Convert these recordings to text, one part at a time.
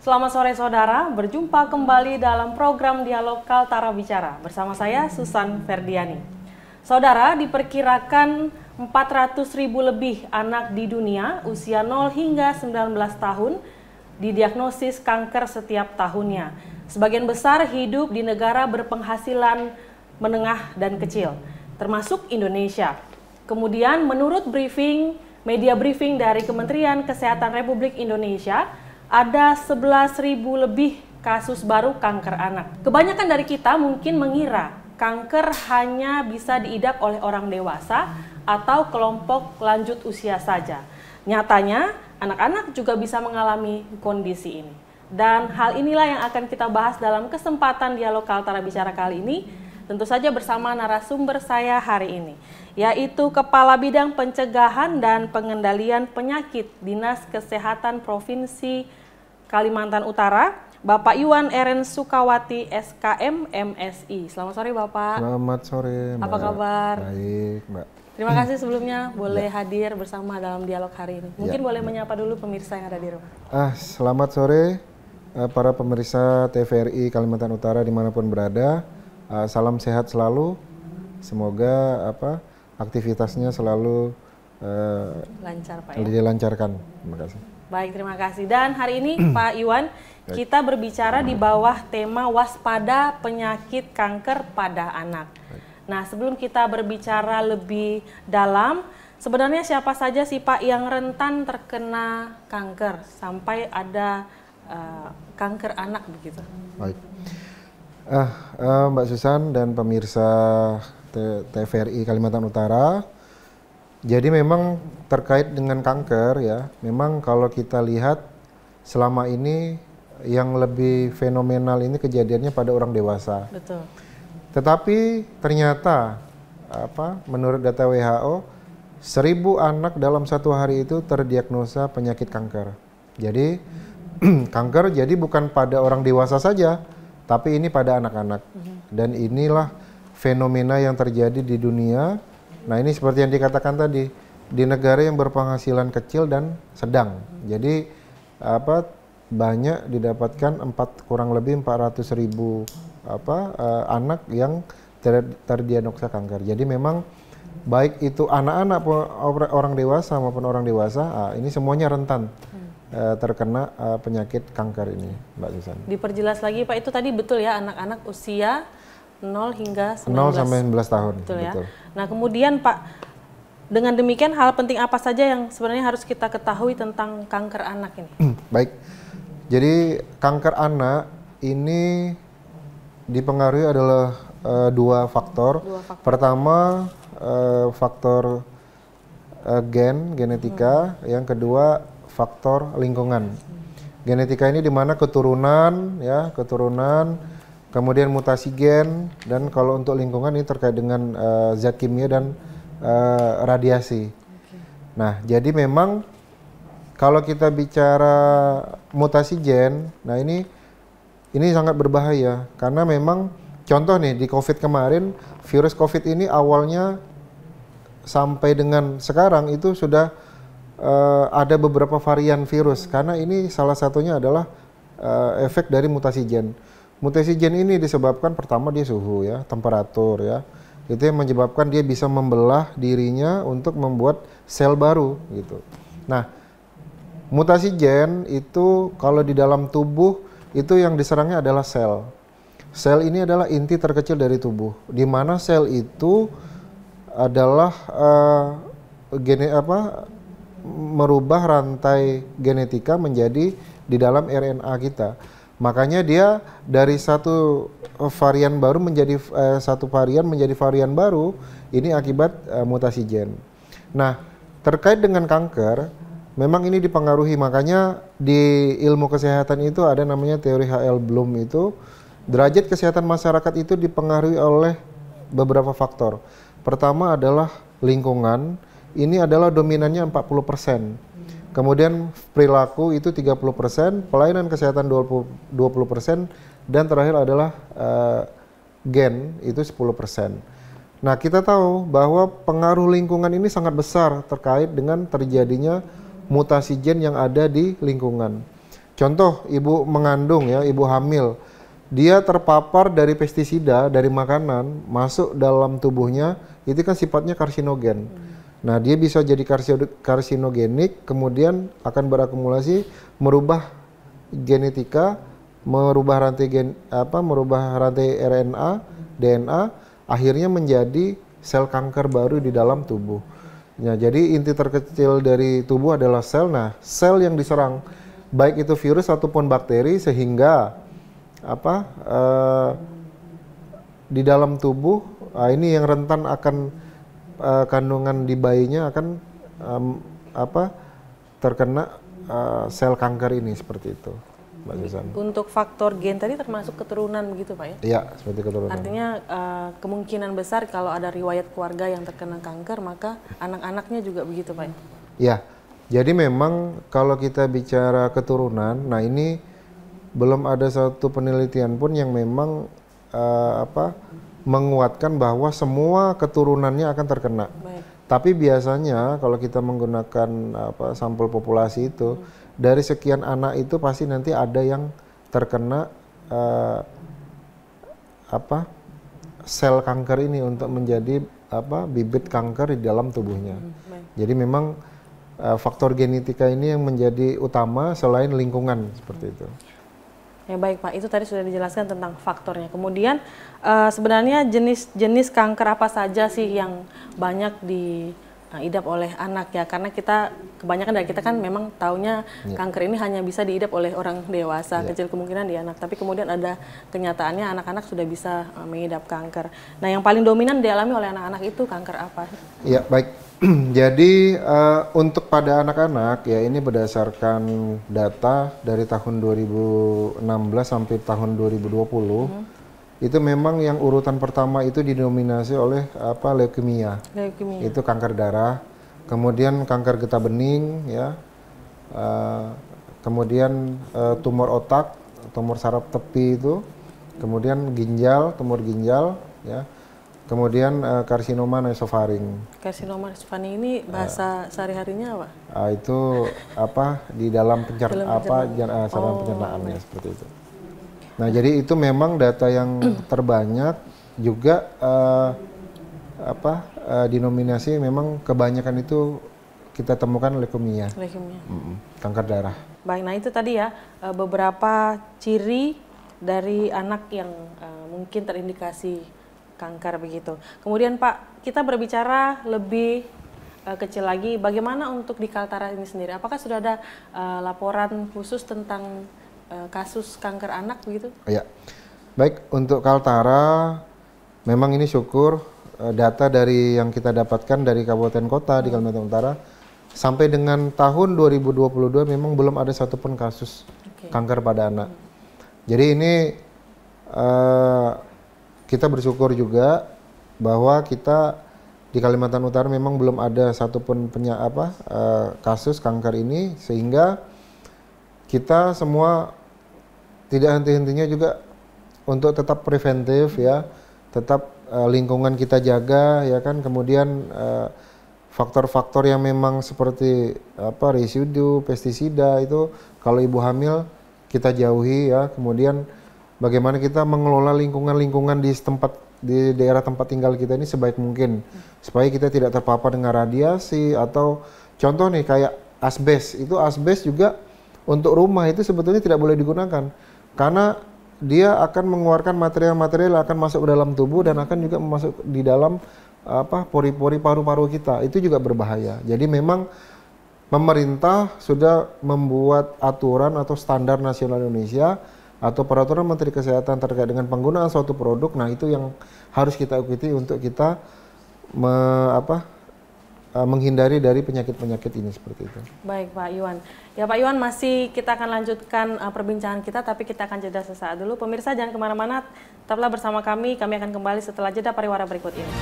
Selamat sore saudara, berjumpa kembali dalam program Dialog Kaltara Bicara bersama saya Susan Ferdiani. Saudara, diperkirakan 400.000 lebih anak di dunia usia 0 hingga 19 tahun didiagnosis kanker setiap tahunnya. Sebagian besar hidup di negara berpenghasilan menengah dan kecil, termasuk Indonesia. Kemudian menurut media briefing dari Kementerian Kesehatan Republik Indonesia, ada 11.000 lebih kasus baru kanker anak. Kebanyakan dari kita mungkin mengira kanker hanya bisa diidap oleh orang dewasa atau kelompok lanjut usia saja. Nyatanya, anak-anak juga bisa mengalami kondisi ini. Dan hal inilah yang akan kita bahas dalam kesempatan Dialog Kaltara Bicara kali ini, tentu saja bersama narasumber saya hari ini, yaitu Kepala Bidang Pencegahan dan Pengendalian Penyakit Dinas Kesehatan Provinsi Kalimantan Utara, Bapak Iwan Eren Sukawati, SKM, MSI. Selamat sore Bapak. Selamat sore Mbak. Apa kabar? Baik Mbak. Terima kasih sebelumnya boleh hadir bersama dalam dialog hari ini. Mungkin boleh menyapa dulu pemirsa yang ada di rumah. Selamat sore para pemirsa TVRI Kalimantan Utara dimanapun berada. Salam sehat selalu. Semoga aktivitasnya selalu lancar Pak ya. Dilancarkan. Terima kasih. Baik, terima kasih. Dan hari ini Pak Iwan, kita berbicara di bawah tema waspada penyakit kanker pada anak. Nah, sebelum kita berbicara lebih dalam, sebenarnya siapa saja sih Pak yang rentan terkena kanker sampai ada kanker anak begitu? Baik. Mbak Susan dan pemirsa TVRI Kalimantan Utara, jadi memang terkait dengan kanker ya, memang kalau kita lihat selama ini yang lebih fenomenal ini kejadiannya pada orang dewasa. Betul. Tetapi ternyata menurut data WHO 1.000 anak dalam satu hari itu terdiagnosa penyakit kanker. Jadi kanker jadi bukan pada orang dewasa saja, tapi ini pada anak-anak. Dan inilah fenomena yang terjadi di dunia. Nah, ini seperti yang dikatakan tadi, di negara yang berpenghasilan kecil dan sedang. Jadi banyak didapatkan kurang lebih 400.000 anak yang terdiagnosa kanker. Jadi memang baik itu anak-anak orang dewasa maupun orang dewasa, ini semuanya rentan terkena penyakit kanker ini, Mbak Susan. Diperjelas lagi Pak, itu tadi betul ya, anak-anak usia 0 hingga 19. 0 sampai 19 tahun. Betul ya. Betul. Nah, kemudian Pak, dengan demikian hal penting apa saja yang sebenarnya harus kita ketahui tentang kanker anak ini? Baik. Jadi kanker anak ini dipengaruhi adalah dua faktor. Pertama faktor genetika, yang kedua faktor lingkungan. Genetika ini di mana keturunan, kemudian mutasi gen, dan kalau untuk lingkungan ini terkait dengan zat kimia dan radiasi. Nah, jadi memang kalau kita bicara mutasi gen, nah ini sangat berbahaya karena memang contoh nih di COVID kemarin, virus COVID ini awalnya sampai dengan sekarang itu sudah ada beberapa varian virus karena ini salah satunya adalah efek dari mutasi gen. Mutasi gen ini disebabkan pertama dia suhu ya, temperatur ya. Itu yang menyebabkan dia bisa membelah dirinya untuk membuat sel baru gitu. Nah, mutasi gen itu kalau di dalam tubuh itu yang diserangnya adalah sel. Sel ini adalah inti terkecil dari tubuh, di mana sel itu adalah merubah rantai genetika menjadi di dalam RNA kita. Makanya dia dari satu varian baru menjadi varian baru, ini akibat mutasi gen. Nah, terkait dengan kanker, memang ini dipengaruhi, makanya di ilmu kesehatan itu ada namanya teori H.L. Bloom itu, derajat kesehatan masyarakat itu dipengaruhi oleh beberapa faktor. Pertama adalah lingkungan, ini adalah dominannya 40%. Kemudian perilaku itu 30%, pelayanan kesehatan 20%, dan terakhir adalah gen itu 10%. Nah, kita tahu bahwa pengaruh lingkungan ini sangat besar terkait dengan terjadinya mutasi gen yang ada di lingkungan. contoh ibu mengandung ya, ibu hamil, dia terpapar dari pestisida dari makanan masuk dalam tubuhnya, itu kan sifatnya karsinogen. Nah, dia bisa jadi karsinogenik, kemudian akan berakumulasi, merubah genetika, merubah rantai RNA, DNA, akhirnya menjadi sel kanker baru di dalam tubuh. Ya, jadi inti terkecil dari tubuh adalah sel. Nah, sel yang diserang baik itu virus ataupun bakteri, sehingga di dalam tubuh ini yang rentan akan kandungan di bayinya akan terkena sel kanker ini, seperti itu, Mbak Susan. Untuk faktor gen tadi termasuk keturunan begitu Pak ya? Iya, seperti keturunan. Artinya kemungkinan besar kalau ada riwayat keluarga yang terkena kanker, maka anak-anaknya juga begitu Pak ya? Iya, jadi memang kalau kita bicara keturunan, nah ini belum ada satu penelitian pun yang memang menguatkan bahwa semua keturunannya akan terkena. Baik. Tapi biasanya kalau kita menggunakan sampel populasi itu, dari sekian anak itu pasti nanti ada yang terkena sel kanker ini untuk menjadi bibit kanker di dalam tubuhnya. Jadi memang faktor genetika ini yang menjadi utama selain lingkungan, seperti itu. Ya baik Pak, itu tadi sudah dijelaskan tentang faktornya. Kemudian sebenarnya jenis-jenis kanker apa saja sih yang banyak diidap oleh anak ya? Karena kita kebanyakan dari kita kan memang taunya kanker ini hanya bisa diidap oleh orang dewasa, kecil kemungkinan di anak. Tapi kemudian ada kenyataannya anak-anak sudah bisa mengidap kanker. Nah, yang paling dominan dialami oleh anak-anak itu kanker apa? Ya baik. Jadi untuk pada anak-anak ya, ini berdasarkan data dari tahun 2016 sampai tahun 2020, itu memang yang urutan pertama itu didominasi oleh leukemia. Itu kanker darah, kemudian kanker getah bening ya, kemudian tumor otak, tumor saraf tepi itu, kemudian tumor ginjal ya. Kemudian karsinoma nasofaring. Karsinoma nasofaring ini bahasa sehari-harinya apa? Itu di dalam saluran pencernaannya, seperti itu. Nah, jadi itu memang data yang terbanyak juga dinominasi memang kebanyakan itu kita temukan leukemia. Kanker darah. Baik, nah itu tadi ya beberapa ciri dari anak yang mungkin terindikasi kanker begitu. Kemudian Pak, kita berbicara lebih kecil lagi, bagaimana untuk di Kaltara ini sendiri? Apakah sudah ada laporan khusus tentang kasus kanker anak begitu? Ya, baik, untuk Kaltara memang ini syukur data dari yang kita dapatkan dari kabupaten kota di Kalimantan Utara sampai dengan tahun 2022 memang belum ada satupun kasus kanker pada anak. Jadi ini kita bersyukur juga bahwa kita di Kalimantan Utara memang belum ada satupun kasus kanker ini, sehingga kita semua tidak henti-hentinya juga untuk tetap preventif ya, tetap lingkungan kita jaga ya kan, kemudian faktor-faktor yang memang seperti residu pestisida itu kalau ibu hamil kita jauhi ya, kemudian bagaimana kita mengelola lingkungan-lingkungan di daerah tempat tinggal kita ini sebaik mungkin supaya kita tidak terpapar dengan radiasi, atau contoh nih kayak asbes. Itu asbes juga untuk rumah itu sebetulnya tidak boleh digunakan karena dia akan mengeluarkan material-material yang akan masuk ke dalam tubuh dan akan juga masuk di dalam pori-pori paru-paru kita. Itu juga berbahaya. Jadi memang pemerintah sudah membuat aturan atau standar nasional Indonesia atau peraturan Menteri Kesehatan terkait dengan penggunaan suatu produk. Nah, itu yang harus kita ikuti untuk kita menghindari dari penyakit-penyakit ini, seperti itu. Baik Pak Iwan. Ya Pak Iwan, masih kita akan lanjutkan perbincangan kita, tapi kita akan jeda sesaat dulu. Pemirsa jangan kemana-mana, tetaplah bersama kami akan kembali setelah jeda pariwara berikut ini.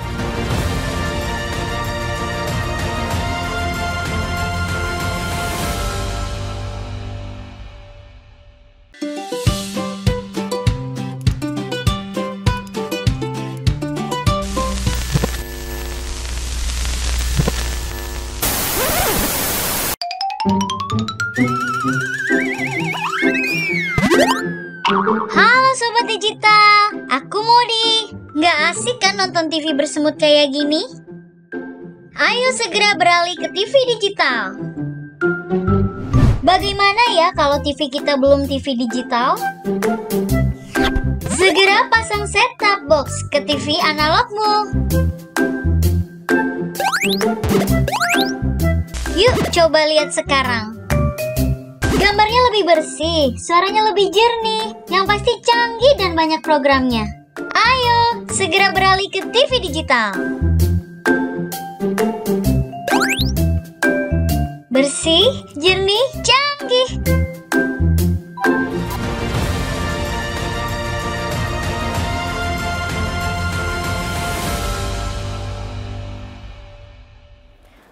Asik kan nonton TV bersemut kayak gini? Ayo segera beralih ke TV digital. Bagaimana ya kalau TV kita belum TV digital? Segera pasang set-top box ke TV analogmu. Yuk coba lihat sekarang. Gambarnya lebih bersih, suaranya lebih jernih, yang pasti canggih dan banyak programnya. Ayo, segera beralih ke TV digital. Bersih, jernih, canggih.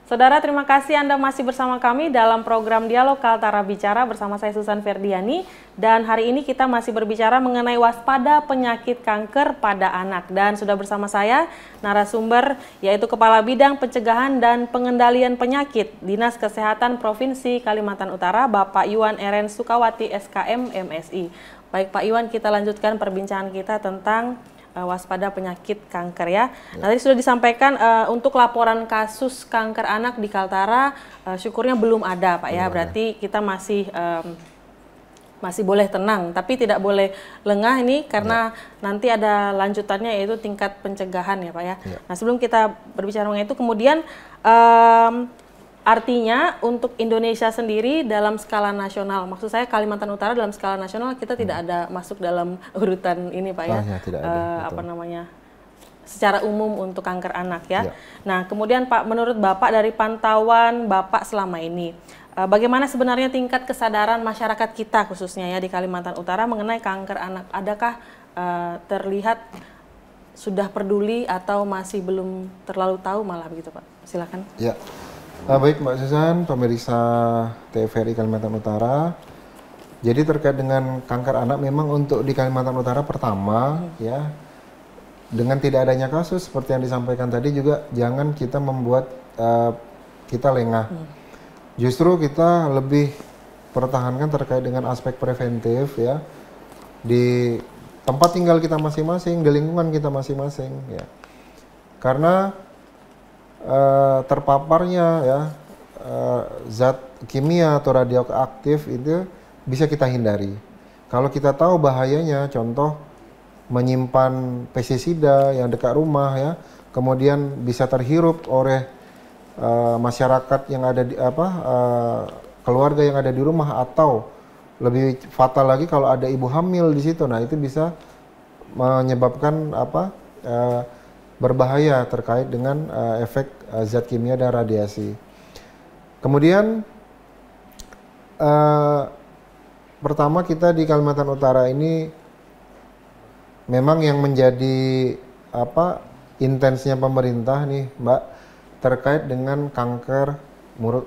Saudara, terima kasih Anda masih bersama kami dalam program Dialog Kaltara Bicara bersama saya Susan Ferdiani. Dan hari ini kita masih berbicara mengenai waspada penyakit kanker pada anak. Dan sudah bersama saya narasumber yaitu Kepala Bidang Pencegahan dan Pengendalian Penyakit Dinas Kesehatan Provinsi Kalimantan Utara, Bapak Iwan Eren Sukawati SKM MSI. Baik Pak Iwan, kita lanjutkan perbincangan kita tentang waspada penyakit kanker ya. Nah, tadi sudah disampaikan untuk laporan kasus kanker anak di Kaltara syukurnya belum ada Pak ya. Berarti kita masih boleh tenang, tapi tidak boleh lengah ini karena nanti ada lanjutannya yaitu tingkat pencegahan ya Pak ya. Nah, sebelum kita berbicara mengenai itu, kemudian artinya untuk Indonesia sendiri dalam skala nasional, maksud saya Kalimantan Utara dalam skala nasional kita tidak ada masuk dalam urutan ini Pak ya, tidak ada, apa namanya, secara umum untuk kanker anak ya. Nah kemudian Pak, menurut Bapak dari pantauan Bapak selama ini, bagaimana sebenarnya tingkat kesadaran masyarakat kita khususnya ya di Kalimantan Utara mengenai kanker anak? Adakah terlihat sudah peduli atau masih belum terlalu tahu malah begitu Pak? Silakan. Ya. Baik Mbak Susan, pemirsa TVRI Kalimantan Utara. Jadi terkait dengan kanker anak memang untuk di Kalimantan Utara pertama ya, dengan tidak adanya kasus seperti yang disampaikan tadi juga jangan kita membuat kita lengah. Justru kita lebih pertahankan terkait dengan aspek preventif ya, di tempat tinggal kita masing-masing, di lingkungan kita masing-masing ya. Karena terpaparnya ya zat kimia atau radioaktif itu bisa kita hindari. Kalau kita tahu bahayanya, contoh menyimpan pestisida yang dekat rumah ya, kemudian bisa terhirup oleh masyarakat yang ada di keluarga yang ada di rumah, atau lebih fatal lagi kalau ada ibu hamil di situ. Nah, itu bisa menyebabkan berbahaya terkait dengan efek zat kimia dan radiasi. Kemudian pertama kita di Kalimantan Utara ini memang yang menjadi intensnya pemerintah nih Mbak terkait dengan kanker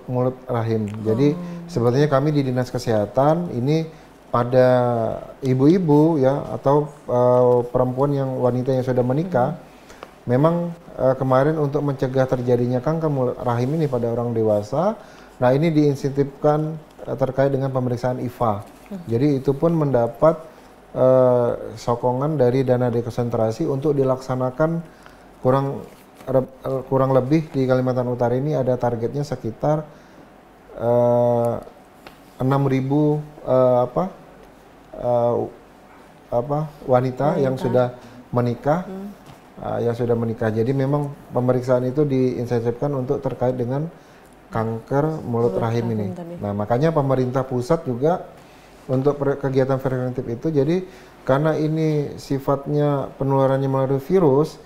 mulut rahim. Jadi sebetulnya kami di Dinas Kesehatan ini pada ibu-ibu ya atau perempuan yang wanita yang sudah menikah, memang kemarin untuk mencegah terjadinya kanker mulut rahim ini pada orang dewasa, nah ini diinsentifkan terkait dengan pemeriksaan IVA. Jadi itu pun mendapat sokongan dari dana dekonsentrasi untuk dilaksanakan kurang lebih di Kalimantan Utara ini ada targetnya sekitar 6.000 wanita yang sudah menikah. Jadi memang pemeriksaan itu diinsentifkan untuk terkait dengan kanker mulut rahim ini. Nah, makanya pemerintah pusat juga untuk kegiatan preventif itu, jadi karena ini sifatnya penularannya melalui virus,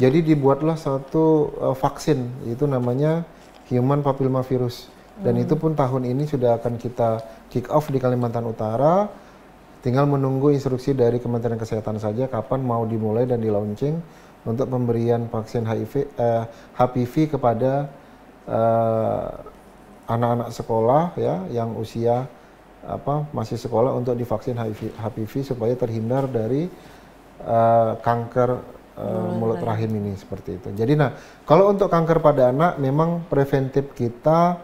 jadi dibuatlah satu vaksin, itu namanya human papillomavirus. Dan itu pun tahun ini sudah akan kita kick off di Kalimantan Utara. Tinggal menunggu instruksi dari Kementerian Kesehatan saja kapan mau dimulai dan di launching untuk pemberian vaksin HPV kepada anak-anak sekolah ya yang usia masih sekolah untuk divaksin HPV supaya terhindar dari kanker mulut rahim ini seperti itu. Jadi kalau untuk kanker pada anak memang preventif kita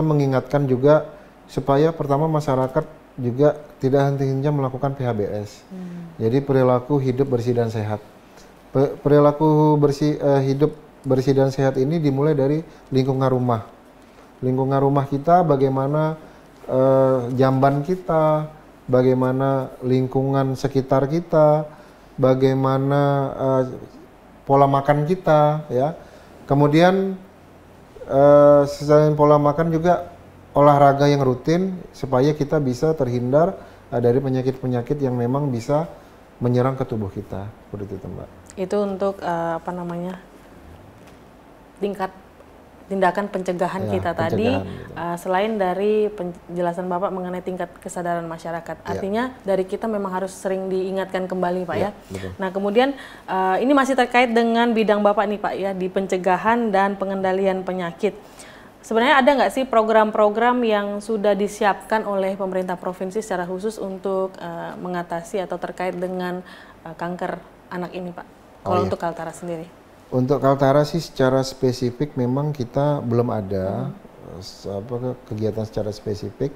mengingatkan juga supaya pertama masyarakat juga tidak henti-hentinya melakukan PHBS. Jadi perilaku hidup bersih dan sehat. Perilaku hidup bersih dan sehat ini dimulai dari lingkungan rumah. Lingkungan rumah kita, bagaimana jamban kita, bagaimana lingkungan sekitar kita, bagaimana pola makan kita, ya. Kemudian selain pola makan juga olahraga yang rutin supaya kita bisa terhindar dari penyakit-penyakit yang memang bisa menyerang ke tubuh kita, seperti itu, Mbak. Itu untuk tindakan pencegahan ya, kita tadi, selain dari penjelasan Bapak mengenai tingkat kesadaran masyarakat. Artinya dari kita memang harus sering diingatkan kembali, Pak, ya. Betul. Nah, kemudian ini masih terkait dengan bidang Bapak nih, Pak, ya, di pencegahan dan pengendalian penyakit. Sebenarnya ada nggak sih program-program yang sudah disiapkan oleh pemerintah provinsi secara khusus untuk mengatasi atau terkait dengan kanker anak ini, Pak? Kalau untuk Kaltara sendiri? Untuk Kaltara sih secara spesifik memang kita belum ada kegiatan secara spesifik.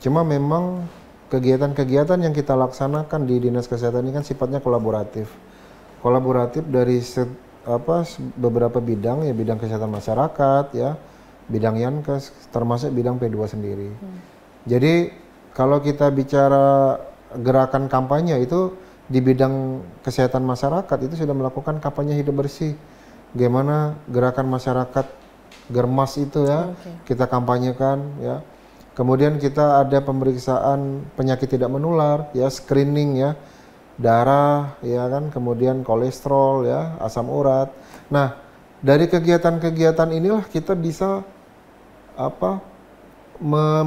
Cuma memang kegiatan-kegiatan yang kita laksanakan di Dinas Kesehatan ini kan sifatnya kolaboratif. Kolaboratif dari beberapa bidang, ya, bidang kesehatan masyarakat, ya, bidang Yankes, termasuk bidang P2 sendiri. Jadi kalau kita bicara gerakan kampanye itu di bidang kesehatan masyarakat itu sudah melakukan kampanye hidup bersih. Bagaimana gerakan masyarakat Germas itu, ya, kita kampanyekan, ya. Kemudian kita ada pemeriksaan penyakit tidak menular, ya, screening, ya, darah, ya kan, kemudian kolesterol, ya, asam urat. Nah, dari kegiatan-kegiatan inilah kita bisa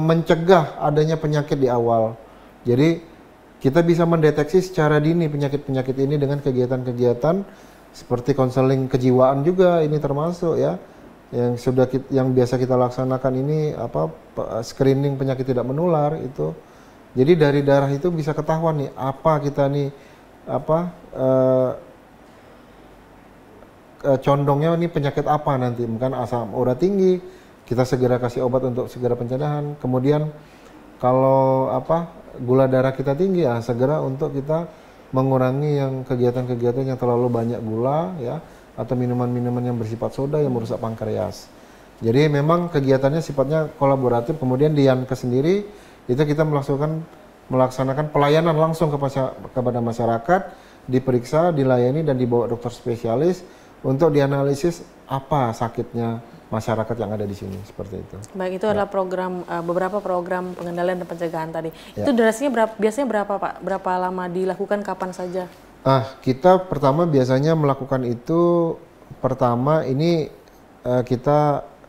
mencegah adanya penyakit di awal. Jadi kita bisa mendeteksi secara dini penyakit-penyakit ini dengan kegiatan-kegiatan seperti konseling kejiwaan juga ini termasuk, ya, yang biasa kita laksanakan ini screening penyakit tidak menular itu. Jadi dari darah itu bisa ketahuan nih apa kita nih condongnya ini penyakit apa nanti, mungkin asam urat tinggi. Kita segera kasih obat untuk segera pencegahan. Kemudian kalau gula darah kita tinggi, ya segera untuk kita mengurangi yang kegiatan-kegiatan yang terlalu banyak gula, ya, atau minuman-minuman yang bersifat soda yang merusak pankreas. Jadi memang kegiatannya sifatnya kolaboratif. Kemudian di Yankes sendiri itu kita melaksanakan pelayanan langsung kepada masyarakat, diperiksa, dilayani dan dibawa dokter spesialis untuk dianalisis apa sakitnya masyarakat yang ada di sini, seperti itu. Baik, itu adalah beberapa program pengendalian dan pencegahan tadi. Itu durasinya biasanya berapa, Pak? Berapa lama dilakukan, kapan saja? Kita pertama biasanya melakukan itu, kita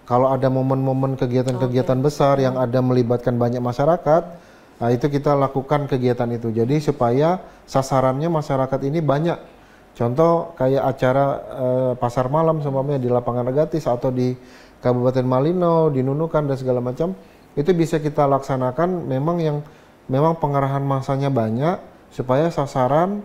kalau ada momen-momen kegiatan-kegiatan besar yang ada melibatkan banyak masyarakat, itu kita lakukan kegiatan itu. Jadi supaya sasarannya masyarakat ini banyak. Contoh kayak acara pasar malam seumpamanya di Lapangan Agatis atau di Kabupaten Malino, di Nunukan dan segala macam, itu bisa kita laksanakan memang pengarahan masanya banyak supaya sasaran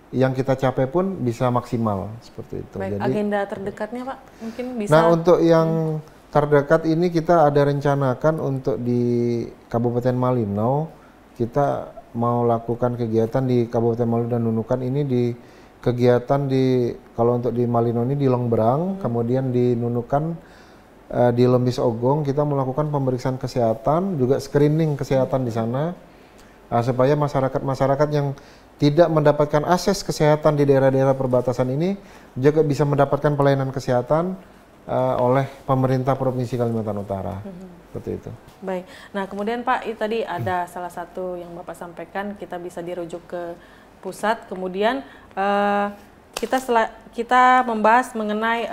yang kita capai pun bisa maksimal, seperti itu. Baik, jadi agenda terdekatnya, Pak, mungkin bisa. Nah, untuk yang terdekat ini kita ada rencanakan untuk di Kabupaten Malino, kita mau lakukan kegiatan di Kabupaten Malino dan Nunukan ini kalau untuk di Malino ini di Longbrang, kemudian di Nunukan di Lembis Ogong kita melakukan pemeriksaan kesehatan, juga screening kesehatan di sana, supaya masyarakat yang tidak mendapatkan akses kesehatan di daerah-daerah perbatasan ini juga bisa mendapatkan pelayanan kesehatan oleh pemerintah Provinsi Kalimantan Utara, seperti itu. Baik, nah kemudian Pak, tadi ada salah satu yang Bapak sampaikan, kita bisa dirujuk ke pusat, kemudian kita membahas mengenai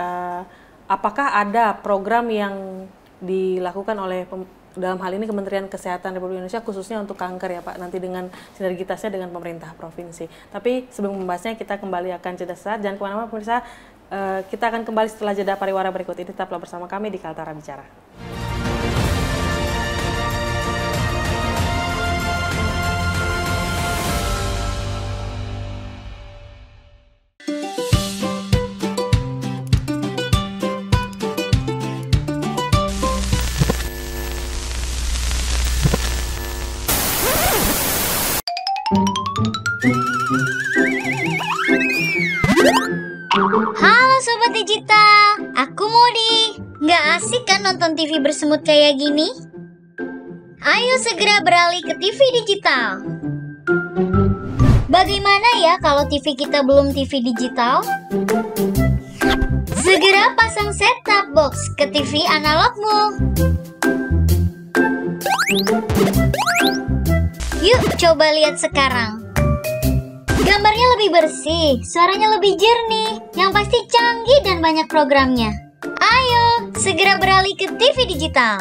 apakah ada program yang dilakukan oleh dalam hal ini Kementerian Kesehatan Republik Indonesia khususnya untuk kanker, ya Pak, nanti dengan sinergitasnya dengan pemerintah provinsi. Tapi sebelum membahasnya kita kembali akan jeda sesaat, jangan kemana-mana pemirsa, kita akan kembali setelah jeda pariwara berikut ini, tetaplah bersama kami di Kaltara Bicara. digital. Aku Modi. Nggak asik kan nonton TV bersemut kayak gini? Ayo segera beralih ke TV digital. Bagaimana ya kalau TV kita belum TV digital? Segera pasang set-top box ke TV analogmu. Yuk coba lihat sekarang. Gambarnya lebih bersih, suaranya lebih jernih, yang pasti canggih dan banyak programnya. Ayo, segera beralih ke TV digital.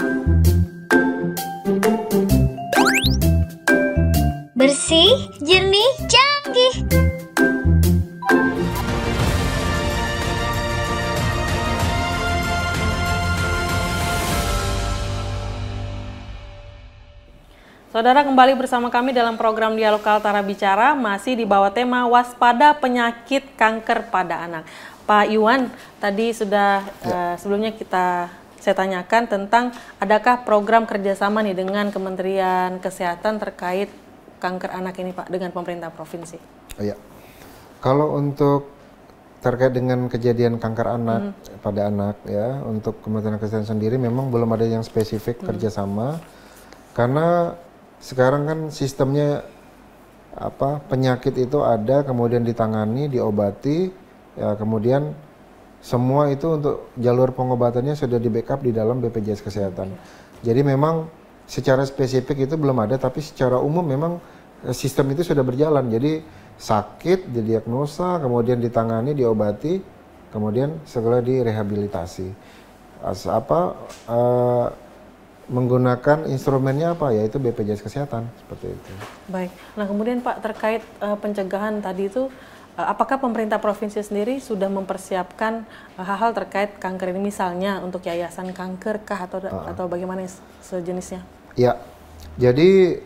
Bersih, jernih, canggih. Saudara, kembali bersama kami dalam program Dialog Kaltara Bicara, masih di bawah tema waspada penyakit kanker pada anak. Pak Iwan, tadi sudah sebelumnya saya tanyakan tentang adakah program kerjasama nih dengan Kementerian Kesehatan terkait kanker anak ini Pak dengan pemerintah provinsi? Iya, kalau untuk terkait dengan kejadian kanker anak pada anak ya, untuk Kementerian Kesehatan sendiri memang belum ada yang spesifik kerjasama karena sekarang kan sistemnya penyakit itu ada, kemudian ditangani, diobati, ya kemudian semua itu untuk jalur pengobatannya sudah di backup di dalam BPJS Kesehatan. Jadi memang secara spesifik itu belum ada, tapi secara umum memang sistem itu sudah berjalan. Jadi sakit, didiagnosa, kemudian ditangani, diobati, kemudian segera direhabilitasi. Menggunakan instrumennya yaitu BPJS Kesehatan seperti itu. Baik. Nah kemudian Pak terkait pencegahan tadi itu, apakah pemerintah provinsi sendiri sudah mempersiapkan hal-hal terkait kanker ini, misalnya untuk yayasan kanker kah atau bagaimana sejenisnya? Ya, jadi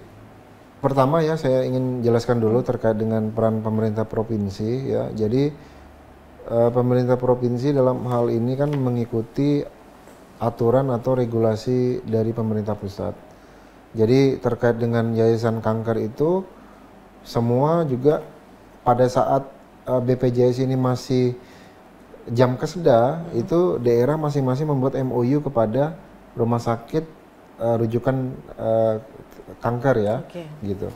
pertama ya saya ingin jelaskan dulu terkait dengan peran pemerintah provinsi ya. Jadi pemerintah provinsi dalam hal ini kan mengikuti aturan atau regulasi dari pemerintah pusat. Jadi terkait dengan yayasan kanker itu semua juga pada saat BPJS ini masih jam keseda itu daerah masing-masing membuat MOU kepada rumah sakit rujukan kanker ya, gitu.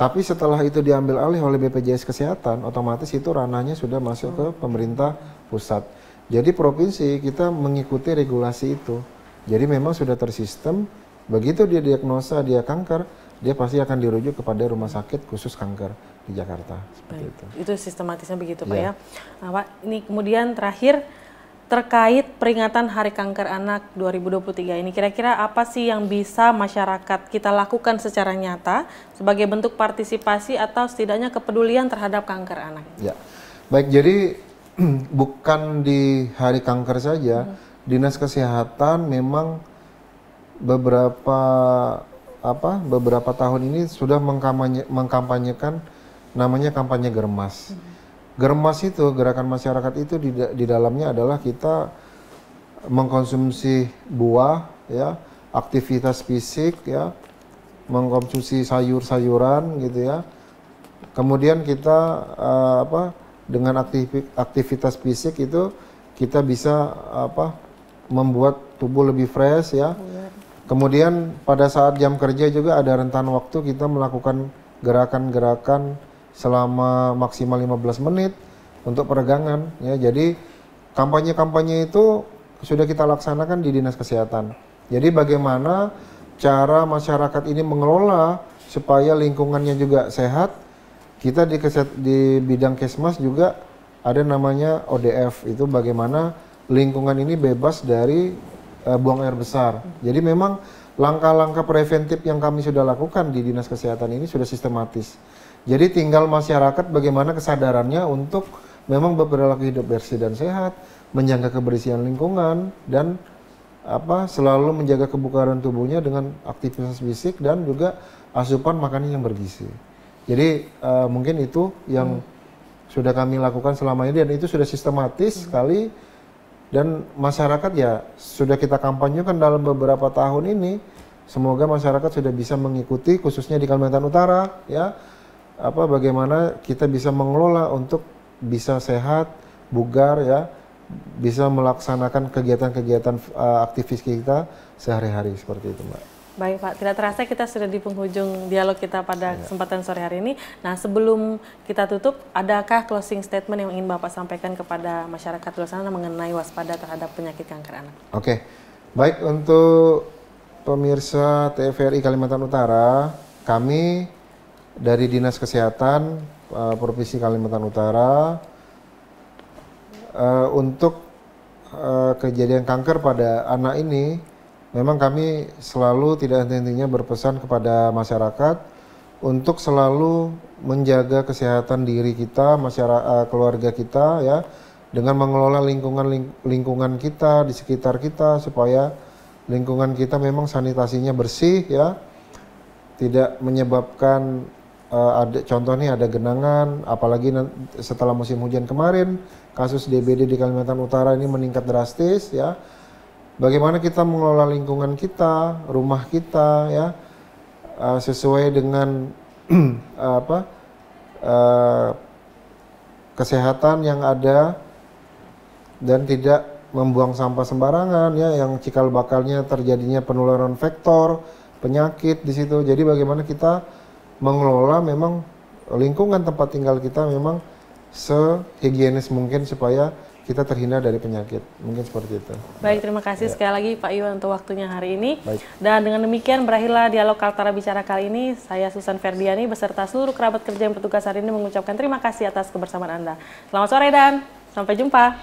Tapi setelah itu diambil alih oleh BPJS Kesehatan, otomatis itu ranahnya sudah masuk ke pemerintah pusat. Jadi provinsi kita mengikuti regulasi itu. Jadi memang sudah tersistem, begitu dia diagnosa dia kanker, dia pasti akan dirujuk kepada rumah sakit khusus kanker di Jakarta. Seperti itu. Itu sistematisnya begitu Pak ya. Nah Pak, ini kemudian terakhir terkait peringatan Hari Kanker Anak 2023 ini, kira-kira apa sih yang bisa masyarakat kita lakukan secara nyata sebagai bentuk partisipasi atau setidaknya kepedulian terhadap kanker anak? Ya, baik, jadi bukan di hari kanker saja, Dinas Kesehatan memang beberapa tahun ini sudah mengkampanyekan namanya kampanye Germas. Germas itu, gerakan masyarakat itu di dalamnya adalah kita mengkonsumsi buah ya, aktivitas fisik ya, mengkonsumsi sayur-sayuran gitu ya. Kemudian kita dengan aktivitas fisik itu kita bisa membuat tubuh lebih fresh ya. Kemudian pada saat jam kerja juga ada rentan waktu kita melakukan gerakan-gerakan selama maksimal 15 menit untuk peregangan ya. Jadi kampanye-kampanye itu sudah kita laksanakan di Dinas Kesehatan. Jadi bagaimana cara masyarakat ini mengelola supaya lingkungannya juga sehat. Kita di bidang Kesmas juga ada namanya ODF, itu bagaimana lingkungan ini bebas dari buang air besar. Jadi memang langkah-langkah preventif yang kami sudah lakukan di Dinas Kesehatan ini sudah sistematis. Jadi tinggal masyarakat bagaimana kesadarannya untuk memang berperilaku hidup bersih dan sehat, menjaga kebersihan lingkungan, dan selalu menjaga kebugaran tubuhnya dengan aktivitas fisik dan juga asupan makanan yang bergizi. Jadi mungkin itu yang sudah kami lakukan selama ini dan itu sudah sistematis sekali, dan masyarakat ya sudah kita kampanyekan dalam beberapa tahun ini. Semoga masyarakat sudah bisa mengikuti, khususnya di Kalimantan Utara ya, bagaimana kita bisa mengelola untuk bisa sehat, bugar ya, bisa melaksanakan kegiatan-kegiatan aktivis kita sehari-hari seperti itu, Mbak. Baik Pak, tidak terasa kita sudah di penghujung dialog kita pada kesempatan sore hari ini. Nah, sebelum kita tutup, adakah closing statement yang ingin Bapak sampaikan kepada masyarakat luar sana mengenai waspada terhadap penyakit kanker anak? Oke, baik, untuk pemirsa TVRI Kalimantan Utara, kami dari Dinas Kesehatan Provinsi Kalimantan Utara untuk kejadian kanker pada anak ini, memang kami selalu tidak henti-hentinya berpesan kepada masyarakat untuk selalu menjaga kesehatan diri kita, masyarakat, keluarga kita ya, dengan mengelola lingkungan kita di sekitar kita supaya lingkungan kita memang sanitasinya bersih ya, tidak menyebabkan contohnya ada genangan, apalagi setelah musim hujan kemarin kasus DBD di Kalimantan Utara ini meningkat drastis ya. Bagaimana kita mengelola lingkungan kita, rumah kita ya, sesuai dengan kesehatan yang ada dan tidak membuang sampah sembarangan ya, yang cikal bakalnya terjadinya penularan vektor penyakit di situ. Jadi bagaimana kita mengelola memang lingkungan tempat tinggal kita memang sehigienis mungkin supaya kita terhindar dari penyakit, mungkin seperti itu. Baik, terima kasih sekali lagi Pak Iwan untuk waktunya hari ini. Baik. Dan dengan demikian berakhirlah dialog Kaltara Bicara kali ini. Saya Susan Ferdiani beserta seluruh kerabat kerja yang bertugas hari ini mengucapkan terima kasih atas kebersamaan Anda. Selamat sore dan sampai jumpa.